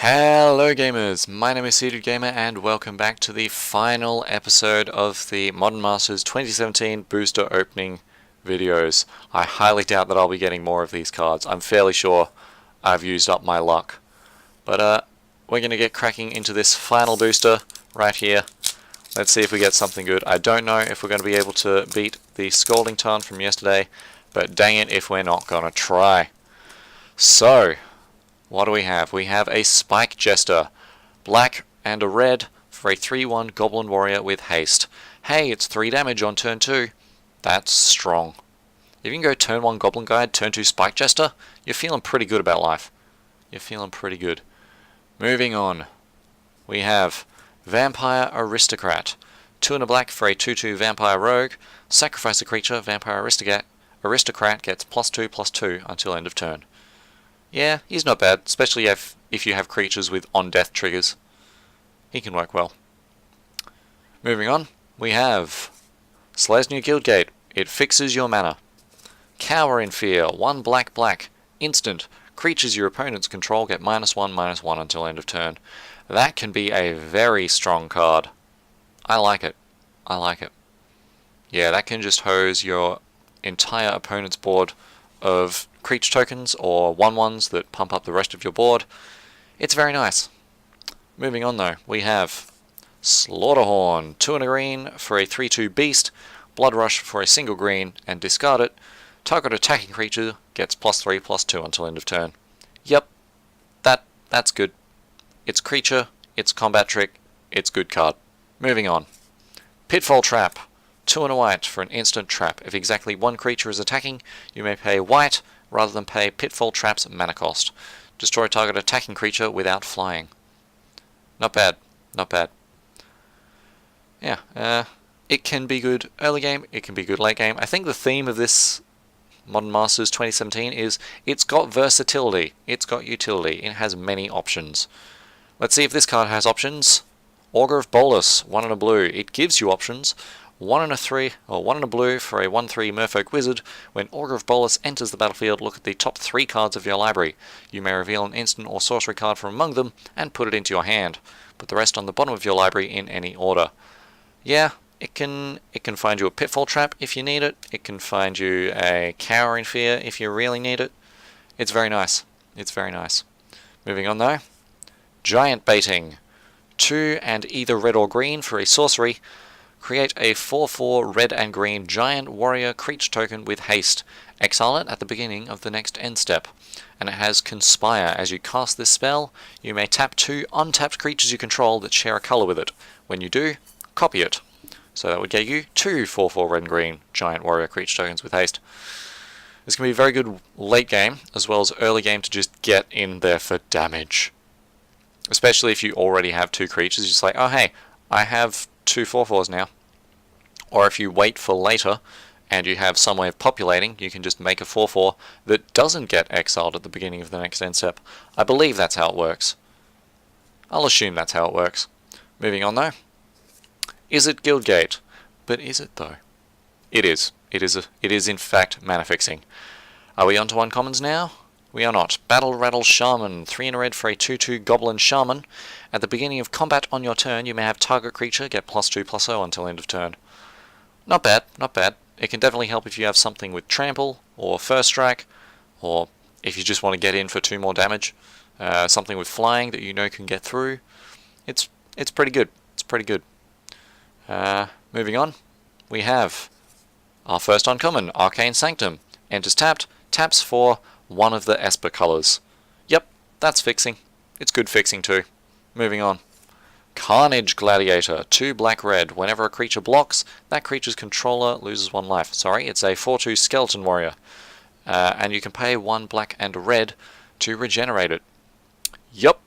Hello gamers, my name is Seated Gamer and welcome back to the final episode of the Modern Masters 2017 booster opening videos. I highly doubt that I'll be getting more of these cards. I'm fairly sure I've used up my luck. But we're going to get cracking into this final booster right here. Let's see if we get something good. I don't know if we're going to be able to beat the Scalding Tarn from yesterday, but dang it if we're not going to try. So, what do we have? We have a Spike Jester, black and a red for a 3/1 Goblin Warrior with haste. Hey, it's 3 damage on turn 2. That's strong. If you can go turn 1 Goblin Guide, turn 2 Spike Jester, you're feeling pretty good about life. You're feeling pretty good. Moving on, we have Vampire Aristocrat. 2 and a black for a 2/2 Vampire Rogue. Sacrifice a creature, Vampire Aristocrat gets +2/+2 until end of turn. Yeah, he's not bad, especially if you have creatures with on-death triggers. He can work well. Moving on, we have Slayer's New Guildgate. It fixes your mana. Cower in Fear, 1 black, instant. Creatures your opponents control get -1/-1 until end of turn. That can be a very strong card. I like it. I like it. Yeah, that can just hose your entire opponent's board of creature tokens or 1/1s that pump up the rest of your board. It's very nice. Moving on though, we have Slaughterhorn, 2 and a green for a 3/2 beast, Blood Rush for a single green, and discard it. Target attacking creature gets +3/+2 until end of turn. Yep, that's good. It's creature, it's combat trick, it's good card. Moving on. Pitfall Trap, 2 and a white for an instant trap. If exactly 1 creature is attacking, you may pay white rather than pay Pitfall Trap's mana cost. Destroy target attacking creature without flying. Not bad, not bad. Yeah, it can be good early game, it can be good late game. I think the theme of this Modern Masters 2017 is it's got versatility, it's got utility, it has many options. Let's see if this card has options. Augur of Bolas, 1 and a blue. It gives you options. 1 and a 3, or 1 and a blue for a 1/3 Merfolk Wizard. When Augur of Bolas enters the battlefield, look at the top 3 cards of your library. You may reveal an instant or sorcery card from among them and put it into your hand. Put the rest on the bottom of your library in any order. Yeah, it can find you a Pitfall Trap if you need it. It can find you a Cower in Fear if you really need it. It's very nice. It's very nice. Moving on though. Giant Baiting. 2 and either red or green for a sorcery. Create a 4/4 red and green giant warrior creature token with haste. Exile it at the beginning of the next end step. And it has Conspire. As you cast this spell, you may tap 2 untapped creatures you control that share a color with it. When you do, copy it. So that would get you 2 4/4 red and green giant warrior creature tokens with haste. This can be a very good late game as well as early game to just get in there for damage. Especially if you already have 2 creatures, you're just like, oh hey, I have 2 4/4s now. Or if you wait for later and you have some way of populating, you can just make a 4/4 that doesn't get exiled at the beginning of the next end step. I believe that's how it works. I'll assume that's how it works. Moving on though. Is it Guildgate? But is it though? It is. It is in fact mana fixing. Are we on to uncommons now? We are not. Battle Rattle Shaman, 3 and a red for a 2/2 Goblin Shaman. At the beginning of combat on your turn, you may have target creature get +2/+0 until end of turn. Not bad, not bad. It can definitely help if you have something with Trample, or First Strike, or if you just want to get in for 2 more damage. Something with Flying that you know can get through. It's pretty good. It's pretty good. Moving on, we have our first uncommon, Arcane Sanctum. Enters tapped, taps for 1 of the Esper colors. Yep, that's fixing. It's good fixing too. Moving on. Carnage Gladiator, 2 black-red. Whenever a creature blocks, that creature's controller loses 1 life. Sorry, it's a 4/2 Skeleton Warrior. And you can pay 1 black and a red to regenerate it. Yup.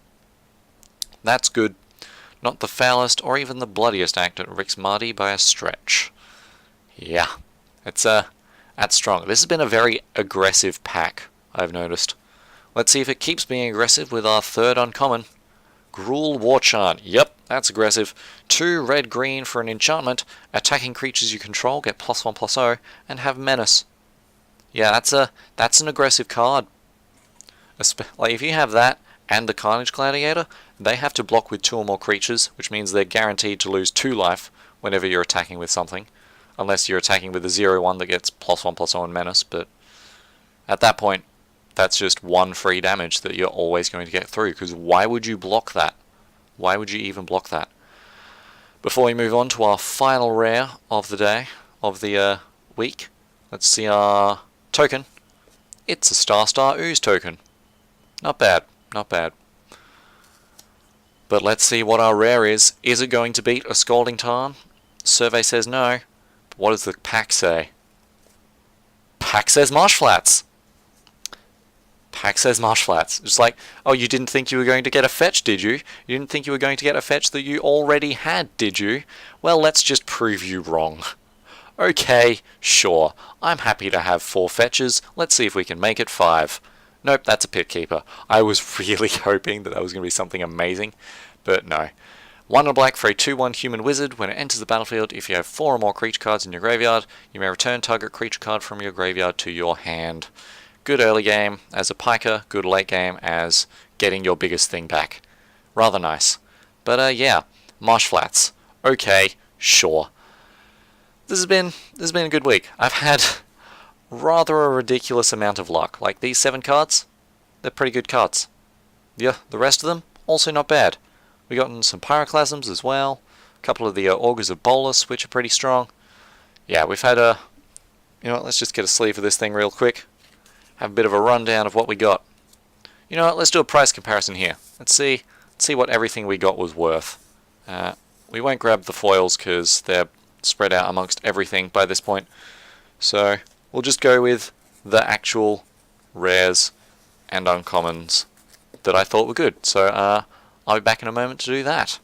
That's good. Not the foulest or even the bloodiest act at Rick's Mardy by a stretch. Yeah, that's strong. This has been a very aggressive pack, I've noticed. Let's see if it keeps being aggressive with our third uncommon. Gruul Warchant. Yep, that's aggressive. 2 red-green for an enchantment. Attacking creatures you control get +1/+0 and have menace. Yeah, that's an aggressive card. Like if you have that and the Carnage Gladiator, they have to block with 2 or more creatures, which means they're guaranteed to lose 2 life whenever you're attacking with something. Unless you're attacking with a 0/1 that gets +1/+1 menace, but at that point, that's just 1 free damage that you're always going to get through, because why would you block that? Why would you even block that? Before we move on to our final rare of the day, of the week, let's see our token. It's a Star Ooze token. Not bad, not bad. But let's see what our rare is. Is it going to beat a Scalding Tarn? Survey says no. But what does the pack say? Pack says Marsh Flats. Pack says Marsh Flats. It's like, oh, you didn't think you were going to get a fetch, did you? You didn't think you were going to get a fetch that you already had, did you? Well, let's just prove you wrong. Okay, sure. I'm happy to have 4 fetches. Let's see if we can make it 5. Nope, that's a Pit Keeper. I was really hoping that was going to be something amazing, but no. 1 and a black for a 2/1 human wizard. When it enters the battlefield, if you have 4 or more creature cards in your graveyard, you may return target creature card from your graveyard to your hand. Good early game as a piker, good late game as getting your biggest thing back. Rather nice. But yeah, Marsh Flats. Okay, sure. This has been a good week. I've had rather a ridiculous amount of luck. Like these 7 cards, they're pretty good cards. Yeah, the rest of them, also not bad. We've gotten some Pyroclasms as well. A couple of the Augurs of Bolus, which are pretty strong. Yeah, we've had a... You know what, let's just get a sleeve of this thing real quick. Have a bit of a rundown of what we got. You know what, let's do a price comparison here. Let's see what everything we got was worth. We won't grab the foils because they're spread out amongst everything by this point. So we'll just go with the actual rares and uncommons that I thought were good. So I'll be back in a moment to do that.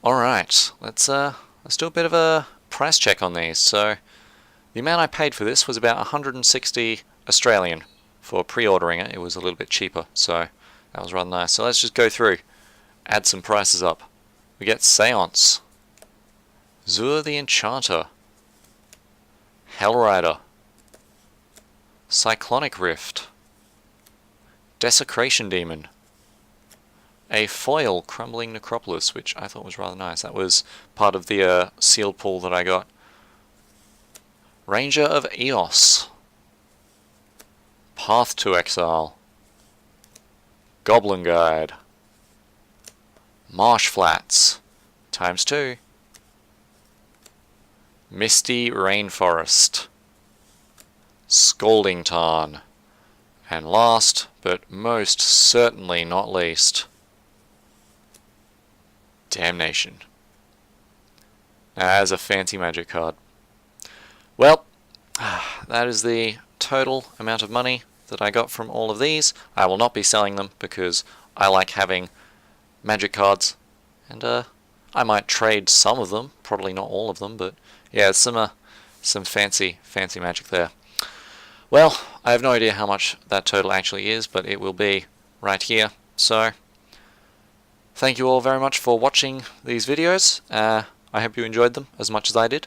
Alright, let's do a bit of a price check on these. So the amount I paid for this was about 160 Australian. For pre-ordering it, it was a little bit cheaper, so that was rather nice. So let's just go through, add some prices up. We get Seance, Zur the Enchanter, Hellrider, Cyclonic Rift, Desecration Demon, a foil Crumbling Necropolis, which I thought was rather nice. That was part of the sealed pool that I got. Ranger of Eos, Path to Exile, Goblin Guide, Marsh Flats, ×2, Misty Rainforest, Scalding Tarn, and last, but most certainly not least, Damnation. Now, as a fancy magic card. Well, that is the total amount of money that I got from all of these. I will not be selling them because I like having magic cards, and I might trade some of them, probably not all of them, but yeah, some fancy magic there. Well, I have no idea how much that total actually is, but it will be right here. So thank you all very much for watching these videos. I hope you enjoyed them as much as I did.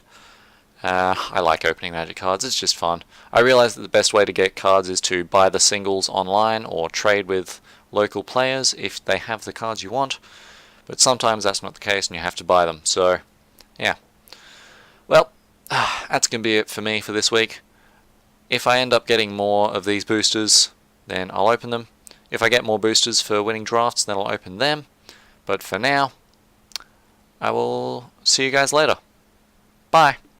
I like opening magic cards, it's just fun. I realize that the best way to get cards is to buy the singles online or trade with local players if they have the cards you want, but sometimes that's not the case and you have to buy them, so yeah. Well, that's going to be it for me for this week. If I end up getting more of these boosters, then I'll open them. If I get more boosters for winning drafts, then I'll open them. But for now, I will see you guys later. Bye.